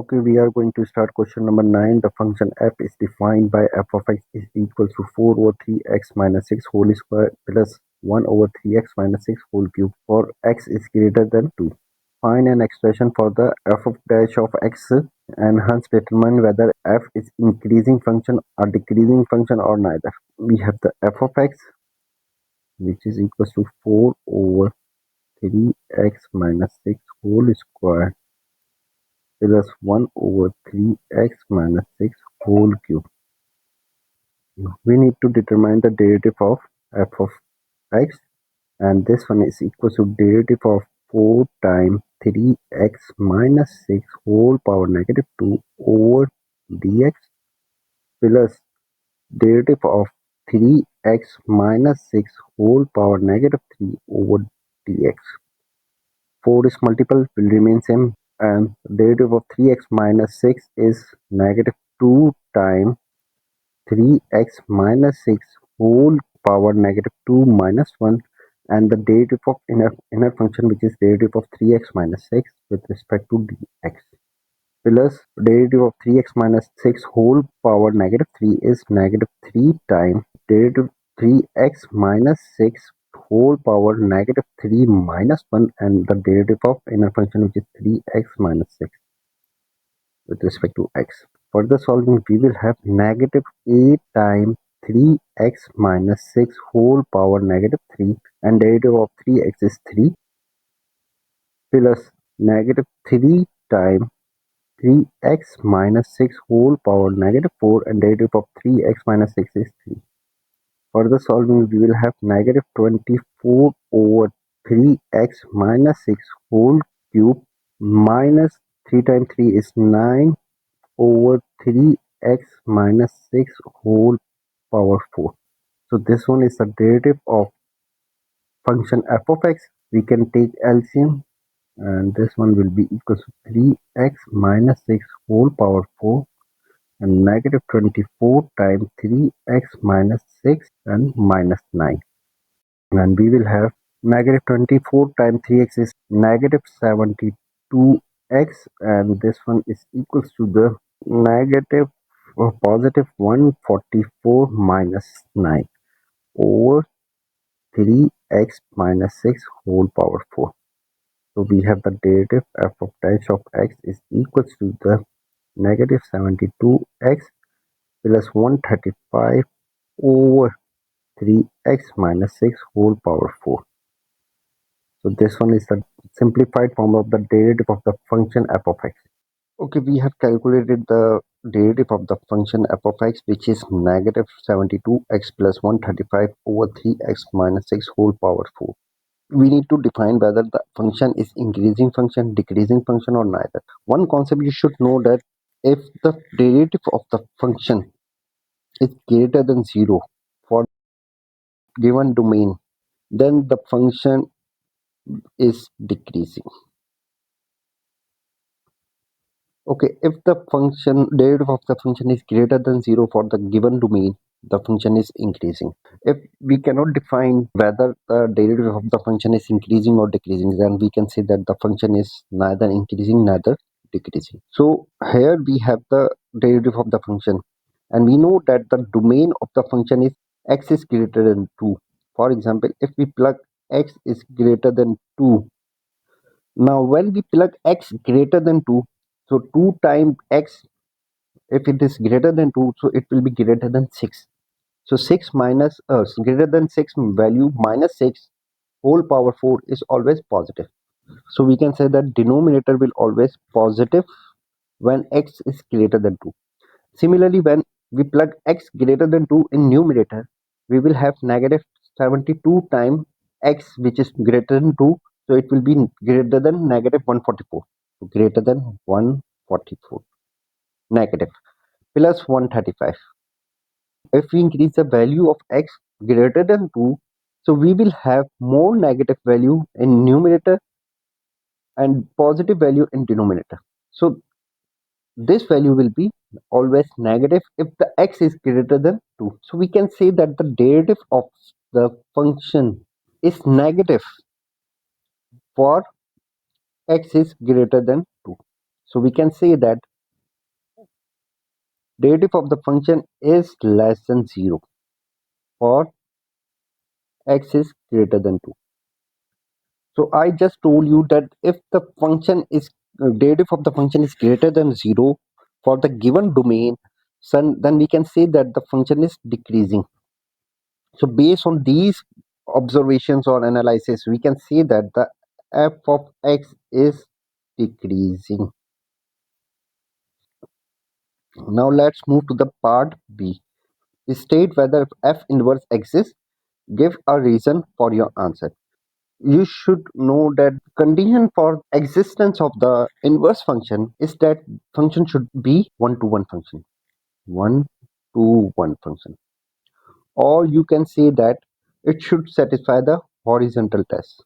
Okay, we are going to start question number 9. The function f is defined by f of x is equal to 4 over 3x minus 6 whole square plus 1 over 3x minus 6 whole cube for x is greater than 2. Find an expression for the f of dash of x and hence determine whether f is increasing function or decreasing function or neither. We have the f of x which is equal to 4 over 3x minus 6 whole square plus 1 over 3x minus 6 whole cube. We need to determine the derivative of f of x, and this one is equal to derivative of 4 times 3x minus 6 whole power negative 2 over dx plus derivative of 3x minus 6 whole power negative 3 over dx. 4 is multiple, will remain same, and derivative of 3x minus 6 is negative 2 times 3x minus 6 whole power negative 2 minus 1, and the derivative of inner function which is derivative of 3x minus 6 with respect to dx plus derivative of 3x minus 6 whole power negative 3 is negative 3 times derivative 3x minus 6 whole power negative 3 minus 1, and the derivative of inner function which is 3x minus 6 with respect to x. Further solving, we will have negative 8 times 3x minus 6 whole power negative 3, and derivative of 3x is 3 plus negative 3 times 3x minus 6 whole power negative 4, and derivative of 3x minus 6 is 3. Further solving, we will have negative 24 over 3x minus 6 whole cube minus 3 times 3 is 9 over 3x minus 6 whole power 4. So this one is the derivative of function f of x. We can take LCM, and this one will be equal to 3x minus 6 whole power 4 and negative 24 times 3x minus 6 and minus 9. And we will have negative 24 times 3x is negative 72x, and this one is equals to the negative or positive 144 minus 9 over 3x minus 6 whole power 4. So we have the derivative f of dash of x is equals to the negative 72x plus 135 over 3x minus 6 whole power 4. So this one is the simplified form of the derivative of the function f of x. Okay, we have calculated the derivative of the function f of x, which is negative 72x plus 135 over 3x minus 6 whole power 4. We need to define whether the function is increasing function, decreasing function, or neither. One concept you should know that if the derivative of the function is greater than 0 for given domain, then the function is decreasing. Okay, if the function derivative of the function is greater than 0 for the given domain, the function is increasing. If we cannot define whether the derivative of the function is increasing or decreasing, then we can say that the function is neither increasing neither decreasing. So here we have the derivative of the function, and we know that the domain of the function is x is greater than 2. For example, if we plug x is greater than 2, now when we plug x greater than 2, so 2 times x, if it is greater than 2, so it will be greater than 6. So 6 minus greater than 6 value minus 6 whole power 4 is always positive. So we can say that denominator will always positive when x is greater than 2. Similarly, when we plug x greater than 2 in numerator, we will have negative 72 times x, which is greater than 2. So it will be greater than negative 144. So greater than 144. Negative plus 135. If we increase the value of x greater than 2, so we will have more negative value in numerator and positive value in denominator. So this value will be always negative if the x is greater than 2. So we can say that the derivative of the function is negative for x is greater than 2. So we can say that derivative of the function is less than 0 for x is greater than 2. So I just told you that if the function is derivative of the function is greater than 0 for the given domain, then we can say that the function is decreasing. So based on these observations or analysis, we can say that the f of x is decreasing. Now let's move to the part B. State whether f inverse exists. Give a reason for your answer. You should know that condition for existence of the inverse function is that function should be one-to-one function. One-to-one function. Or you can say that it should satisfy the horizontal test.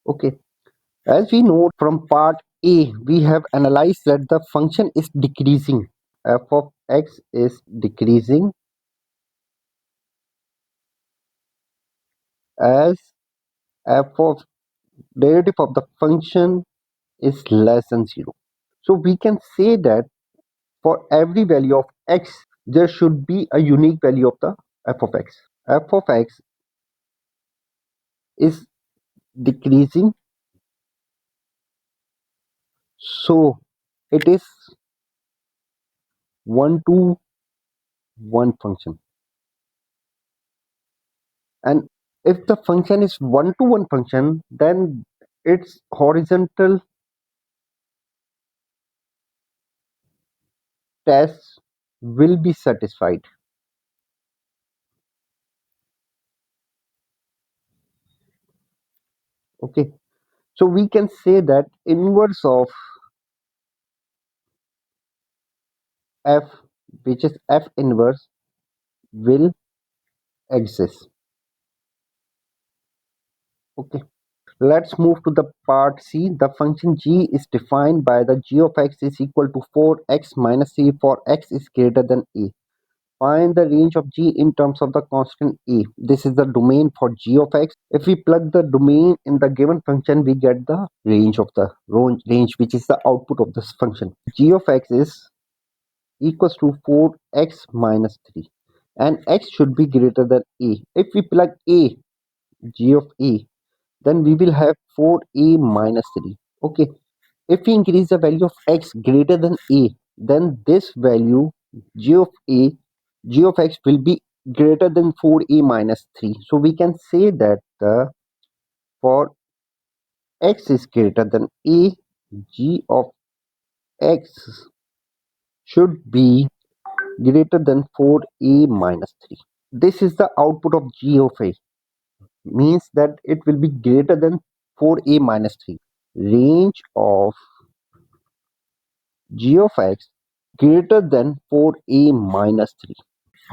Okay. As we know from part A, we have analyzed that the function is decreasing. F of x is decreasing as f of derivative of the function is less than 0. So we can say that for every value of x, there should be a unique value of the f of x. F of x is decreasing, so it is one-to-one function. And if the function is one-to-one function, then its horizontal test will be satisfied. Okay, so we can say that inverse of f, which is f inverse, will exist. Okay, let's move to the part C. The function g is defined by the g of x is equal to 4x minus c for x is greater than a. Find the range of g in terms of the constant a. This is the domain for g of x. If we plug the domain in the given function, we get the range of the range, which is the output of this function. G of x is equals to 4x minus 3, and x should be greater than a. If we plug a, g of a, then we will have 4a minus 3. Okay, if we increase the value of x greater than a, then this value g of a, g of x will be greater than 4a minus 3. So we can say that for x is greater than a, g of x should be greater than 4a minus 3. This is the output of g of a, means that it will be greater than 4a minus 3. Range of g of x greater than 4a minus 3.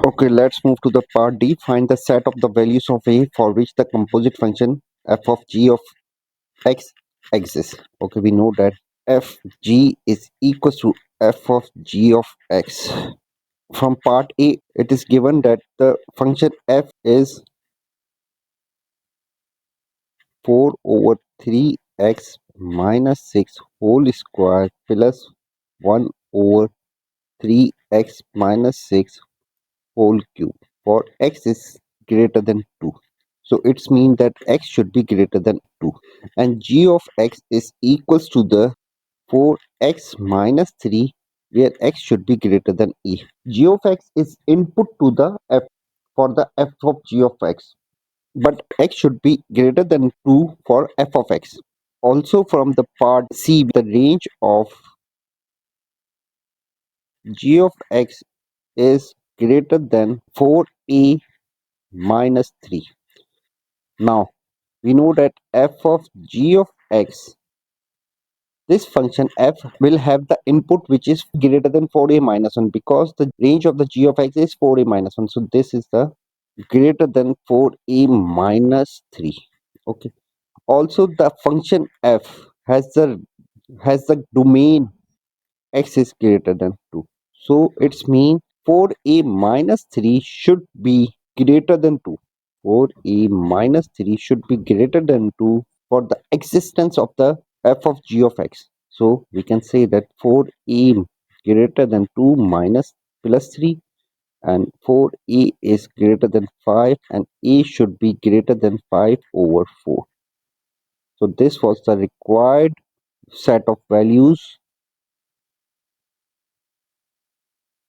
Okay, let's move to the part D. Find the set of the values of a for which the composite function f of g of x exists. Okay, we know that f g is equals to f of g of x. From part A, it is given that the function f is 4 over 3x minus 6 whole square plus 1 over 3x minus 6 whole cube for x is greater than 2. So it's mean that x should be greater than 2, and g of x is equals to the 4x minus 3, where x should be greater than a. G of x is input to the f for the f of g of x, but x should be greater than 2 for f of x. Also from the part C, the range of g of x is greater than 4a minus 3. Now, we know that f of g of x, this function f will have the input which is greater than 4a minus 1, because the range of the g of x is 4a minus 1. So this is the greater than 4a minus 3. Okay. Also, the function f has the domain x is greater than 2. So it's mean 4a minus 3 should be greater than 2. 4a minus 3 should be greater than 2 for the existence of the f of g of x. So we can say that for a greater than 2 minus plus 3 and for a is greater than 5 and a should be greater than 5 over 4. So this was the required set of values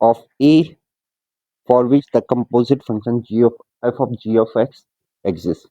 of a for which the composite function g of f of g of x exists.